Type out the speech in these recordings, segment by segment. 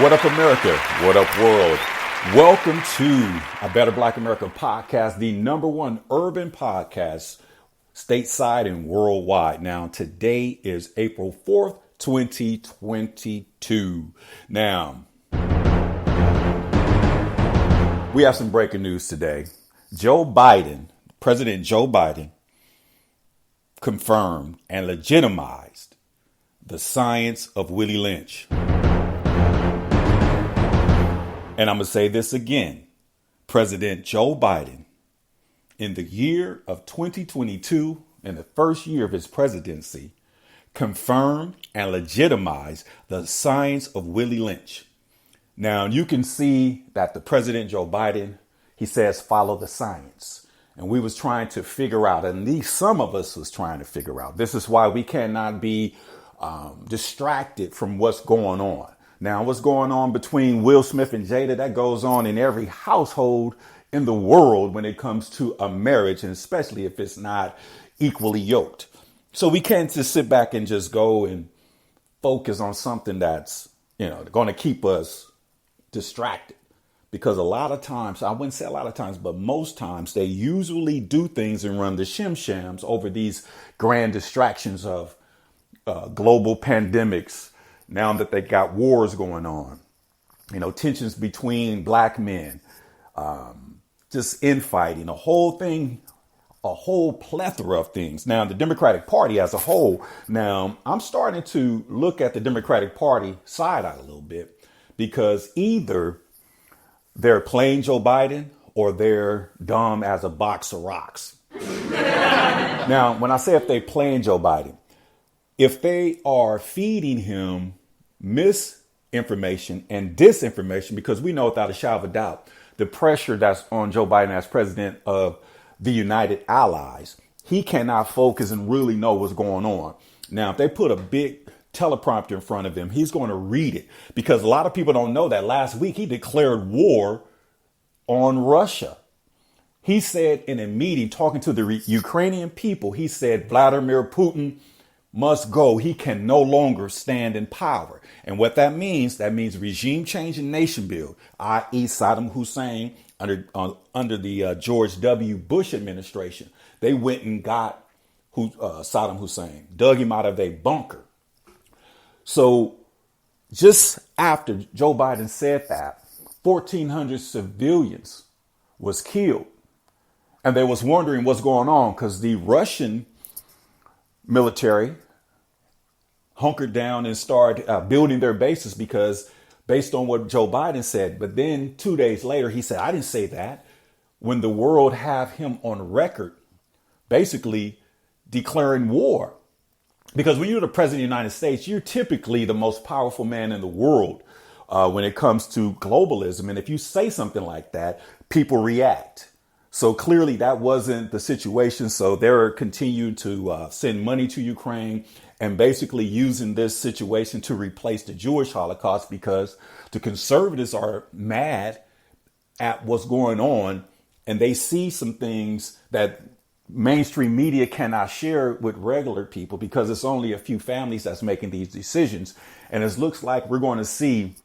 What up, America? What up, world? Welcome to A Better Black America podcast, the number one urban podcast stateside and worldwide. Now, today is April 4th, 2022. Now, we have some breaking news today. President Joe Biden, confirmed and legitimized the science of Willie Lynch. And I'm going to say this again. President Joe Biden, in the year of 2022, in the first year of his presidency, confirmed and legitimized the science of Willie Lynch. Now, you can see that the President Joe Biden, he says, follow the science. And we was trying to figure out, at least some of us was trying to figure out. This is why we cannot be distracted from what's going on. Now, what's going on between Will Smith and Jada, that goes on in every household in the world when it comes to a marriage, and especially if it's not equally yoked. So we can't just sit back and just go and focus on something that's, going to keep us distracted. Because a lot of times, I wouldn't say a lot of times, but most times they usually do things and run the shim-shams over these grand distractions of global pandemics. Now that they got wars going on, tensions between black men, just infighting, a whole plethora of things. Now, the Democratic Party as a whole, now I'm starting to look at the Democratic Party side out a little bit, because either they're playing Joe Biden or they're dumb as a box of rocks. Now, when I say if they're playing Joe Biden, if they are feeding him misinformation and disinformation, because we know without a shadow of a doubt, the pressure that's on Joe Biden as president of the United Allies, he cannot focus and really know what's going on. Now, if they put a big teleprompter in front of him, he's going to read it, because a lot of people don't know that last week he declared war on Russia. He said in a meeting talking to the Ukrainian people, he said Vladimir Putin must go. He can no longer stand in power. And what that means regime change and nation build, i.e. Saddam Hussein under the George W. Bush administration. They went and got Saddam Hussein, dug him out of a bunker. So just after Joe Biden said that, 1,400 civilians was killed. And they was wondering what's going on, because the Russian military hunkered down and started building their bases, because based on what Joe Biden said. But then 2 days later, he said, I didn't say that. When the world have him on record, basically declaring war. Because when you're the president of the United States, you're typically the most powerful man in the world when it comes to globalism. And if you say something like that, people react. So clearly that wasn't the situation. So they're continuing to send money to Ukraine and basically using this situation to replace the Jewish Holocaust, because the conservatives are mad at what's going on, and they see some things that mainstream media cannot share with regular people, because it's only a few families that's making these decisions. And it looks like we're going to see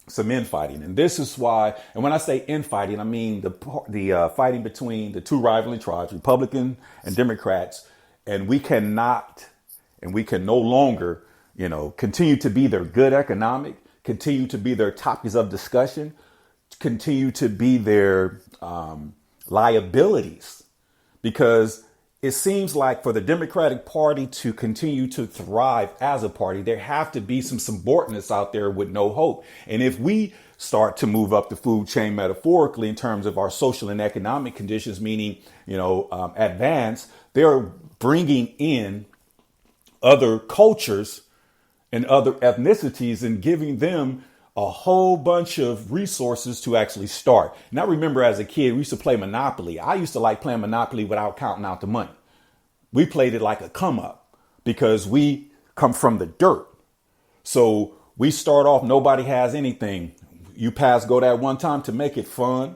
some infighting. And this is why, and when I say infighting, I mean the fighting between the two rivaling tribes, Republican and Democrats. And we can no longer, continue to be their good economic, continue to be their topics of discussion, continue to be their liabilities. Because it seems like for the Democratic Party to continue to thrive as a party, there have to be some subordinates out there with no hope. And if we start to move up the food chain metaphorically in terms of our social and economic conditions, meaning, advance, they're bringing in other cultures and other ethnicities and giving them a whole bunch of resources to actually start. And I remember as a kid, we used to play Monopoly. I used to like playing Monopoly without counting out the money. We played it like a come up, because we come from the dirt. So we start off, nobody has anything. You pass go that one time to make it fun,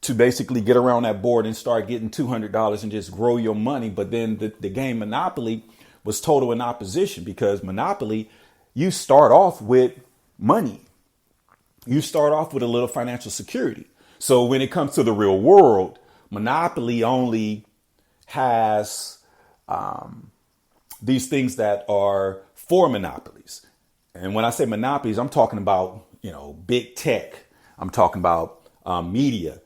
to basically get around that board and start getting $200 and just grow your money. But then the game Monopoly was total in opposition, because Monopoly, you start off with money. you start off with a little financial security. So when it comes to the real world, monopoly only has these things that are for monopolies. And when I say monopolies, I'm talking about, big tech. I'm talking about media,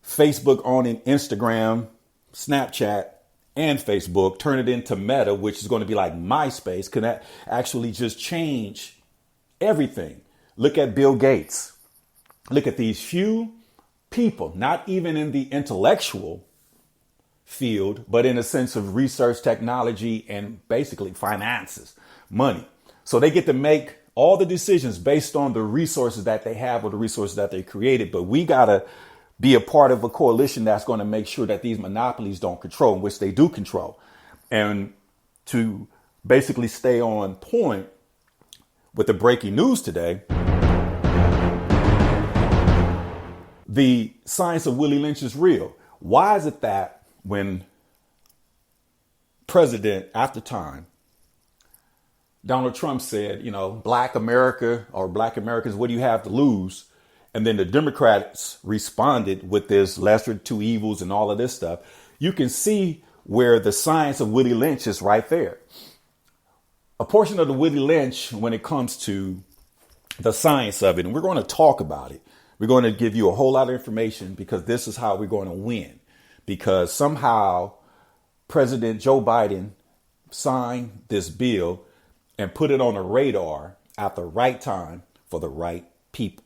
Facebook owning Instagram, Snapchat, and Facebook, turn it into Meta, which is going to be like MySpace, can that actually just change everything. Look at Bill Gates. Look at these few people, not even in the intellectual field, but in a sense of research, technology, and basically finances, money. So they get to make all the decisions based on the resources that they have or the resources that they created. But we got to be a part of a coalition that's going to make sure that these monopolies don't control, which they do control. And to basically stay on point with the breaking news today, the science of Willie Lynch is real. Why is it that when president at the time, Donald Trump said, Black America or Black Americans, what do you have to lose? And then the Democrats responded with this lesser of two evils and all of this stuff. You can see where the science of Willie Lynch is right there. A portion of the Willie Lynch when it comes to the science of it, and we're going to talk about it. We're going to give you a whole lot of information because this is how we're going to win. Because somehow President Joe Biden signed this bill and put it on the radar at the right time for the right people.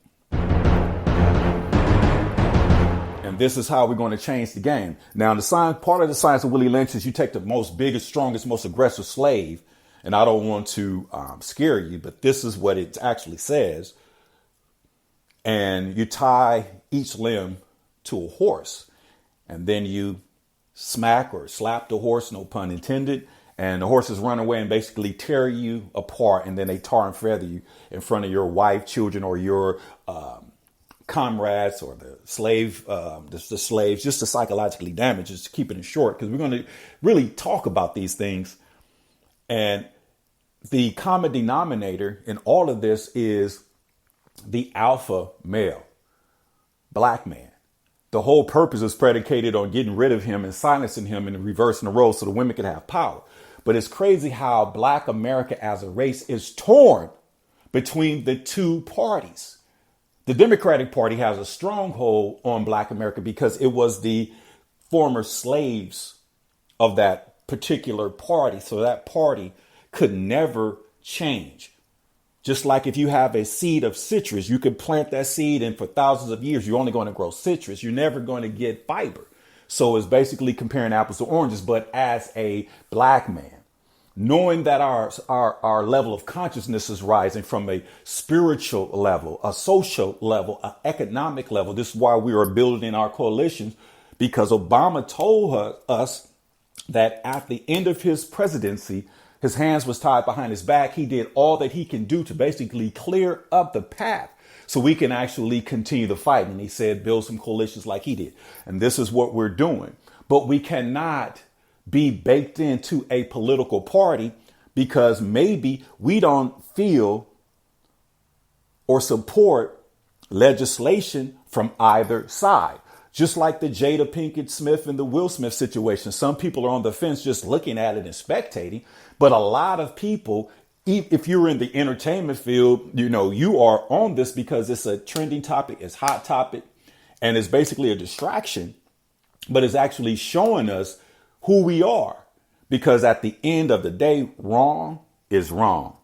And this is how we're going to change the game. Now, part of the science of Willie Lynch is you take the most biggest, strongest, most aggressive slave. And I don't want to scare you, but this is what it actually says. And you tie each limb to a horse. And then you smack or slap the horse, no pun intended. And the horses run away and basically tear you apart. And then they tar and feather you in front of your wife, children, or your comrades or the slave, the slaves, just to psychologically damage, just keeping it short. Because we're going to really talk about these things. And the common denominator in all of this is the alpha male, black man. The whole purpose is predicated on getting rid of him and silencing him and reversing the role so the women can have power. But it's crazy how Black America as a race is torn between the two parties. The Democratic Party has a stronghold on Black America because it was the former slaves of that particular party. So that party could never change. Just like if you have a seed of citrus, you could plant that seed and for thousands of years, you're only going to grow citrus. You're never going to get fiber. So it's basically comparing apples to oranges. But as a black man, knowing that our level of consciousness is rising from a spiritual level, a social level, an economic level. This is why we are building our coalitions, because Obama told us that at the end of his presidency, his hands was tied behind his back. He did all that he can do to basically clear up the path so we can actually continue the fight. And he said, build some coalitions like he did. And this is what we're doing. But we cannot be baked into a political party because maybe we don't feel or support legislation from either side. Just like the Jada Pinkett Smith and the Will Smith situation. Some people are on the fence just looking at it and spectating. But a lot of people, if you're in the entertainment field, you are on this because it's a trending topic, it's a hot topic, and it's basically a distraction. But it's actually showing us who we are, because at the end of the day, wrong is wrong.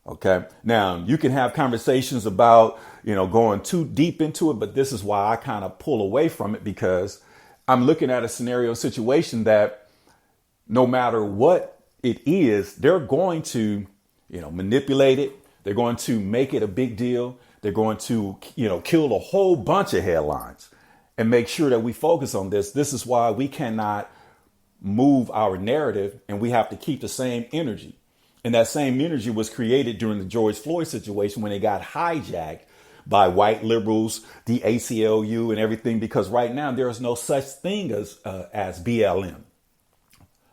OK, now you can have conversations about, going too deep into it. But this is why I kind of pull away from it, because I'm looking at a scenario situation that no matter what it is, they're going to, manipulate it. They're going to make it a big deal. They're going to, kill a whole bunch of headlines and make sure that we focus on this. This is why we cannot move our narrative, and we have to keep the same energy. And that same energy was created during the George Floyd situation when it got hijacked by white liberals, the ACLU and everything, because right now there is no such thing as BLM.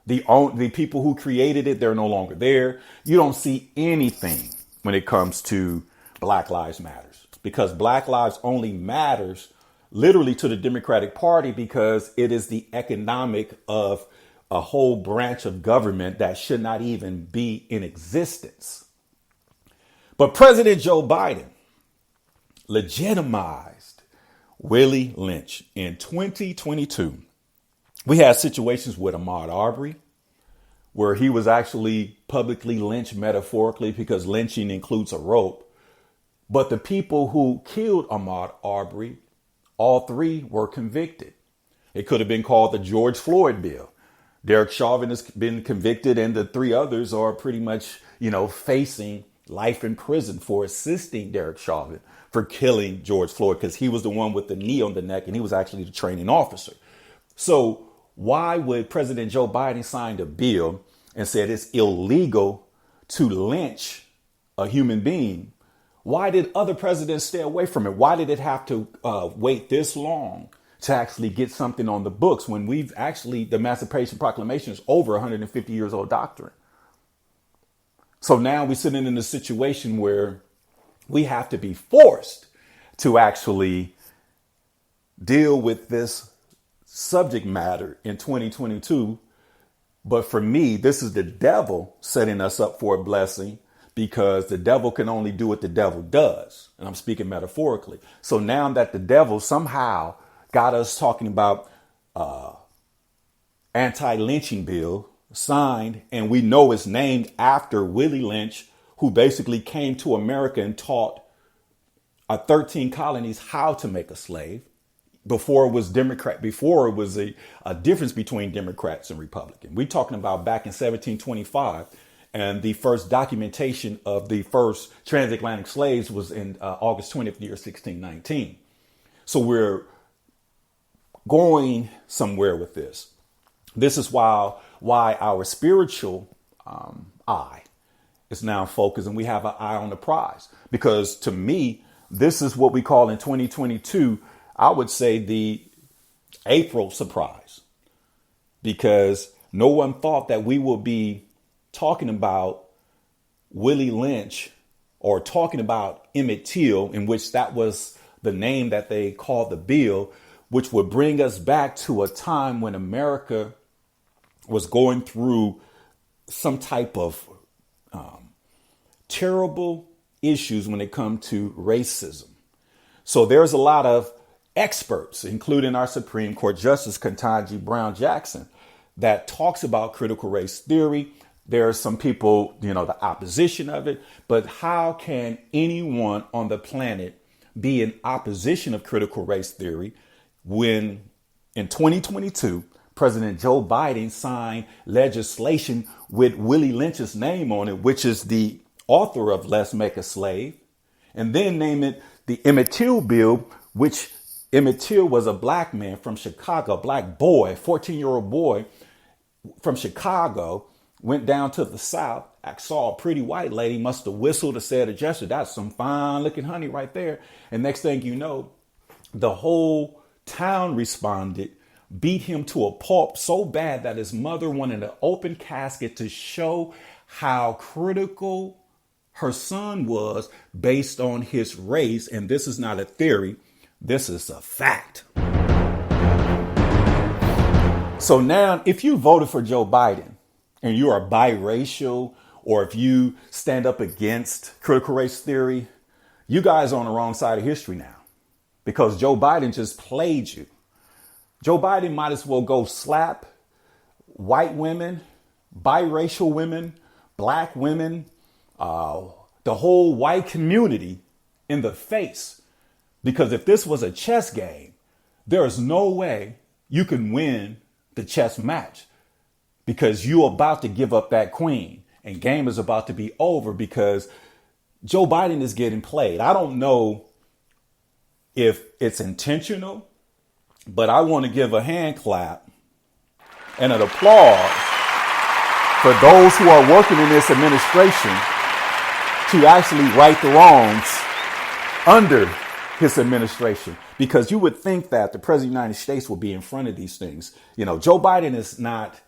The people who created it, they're no longer there. You don't see anything when it comes to Black Lives Matters. because Black lives only matters literally to the Democratic Party because it is the economic of a whole branch of government that should not even be in existence. But President Joe Biden legitimized Willie Lynch in 2022. We had situations with Ahmaud Arbery, where he was actually publicly lynched metaphorically because lynching includes a rope. But the people who killed Ahmaud Arbery, all three were convicted. It could have been called the George Floyd bill. Derek Chauvin has been convicted, and the three others are pretty much, facing life in prison for assisting Derek Chauvin for killing George Floyd, because he was the one with the knee on the neck and he was actually the training officer. So why would President Joe Biden sign a bill and said it's illegal to lynch a human being? Why did other presidents stay away from it? Why did it have to wait this long to actually get something on the books when the Emancipation Proclamation is over 150 years old doctrine? So now we're sitting in a situation where we have to be forced to actually deal with this subject matter in 2022. But for me, this is the devil setting us up for a blessing, because the devil can only do what the devil does. And I'm speaking metaphorically. So now that the devil somehow got us talking about anti-lynching bill signed, and we know it's named after Willie Lynch, who basically came to America and taught 13 colonies how to make a slave. Before it was a difference between Democrats and Republicans. We're talking about back in 1725, and the first documentation of the first transatlantic slaves was in August 20th, year 1619. So we're going somewhere with this. This is why our spiritual eye is now focused, and we have an eye on the prize. Because to me, this is what we call in 2022, I would say, the April surprise. Because no one thought that we would be talking about Willie Lynch or talking about Emmett Till, in which that was the name that they called the bill, which would bring us back to a time when America was going through some type of terrible issues when it comes to racism. So there's a lot of experts, including our Supreme Court Justice Ketanji Brown Jackson, that talks about critical race theory. There are some people, the opposition of it. But how can anyone on the planet be in opposition of critical race theory when in 2022, President Joe Biden signed legislation with Willie Lynch's name on it, which is the author of Let's Make a Slave, and then name it the Emmett Till bill, which Emmett Till was a black man from Chicago, black boy, 14-year-old boy from Chicago, went down to the South, saw a pretty white lady, must have whistled or said a gesture. That's some fine looking honey right there. And next thing you know, the whole town responded, beat him to a pulp so bad that his mother wanted an open casket to show how critical her son was based on his race. And this is not a theory. This is a fact. So now, if you voted for Joe Biden and you are biracial, or if you stand up against critical race theory, you guys are on the wrong side of history now, because Joe Biden just played you. Joe Biden might as well go slap white women, biracial women, black women, the whole white community in the face. Because if this was a chess game, there is no way you can win the chess match, because you're about to give up that queen and game is about to be over, because Joe Biden is getting played. I don't know if it's intentional, but I want to give a hand clap and an applause for those who are working in this administration to actually right the wrongs under his administration. Because you would think that the president of the United States would be in front of these things. Joe Biden is not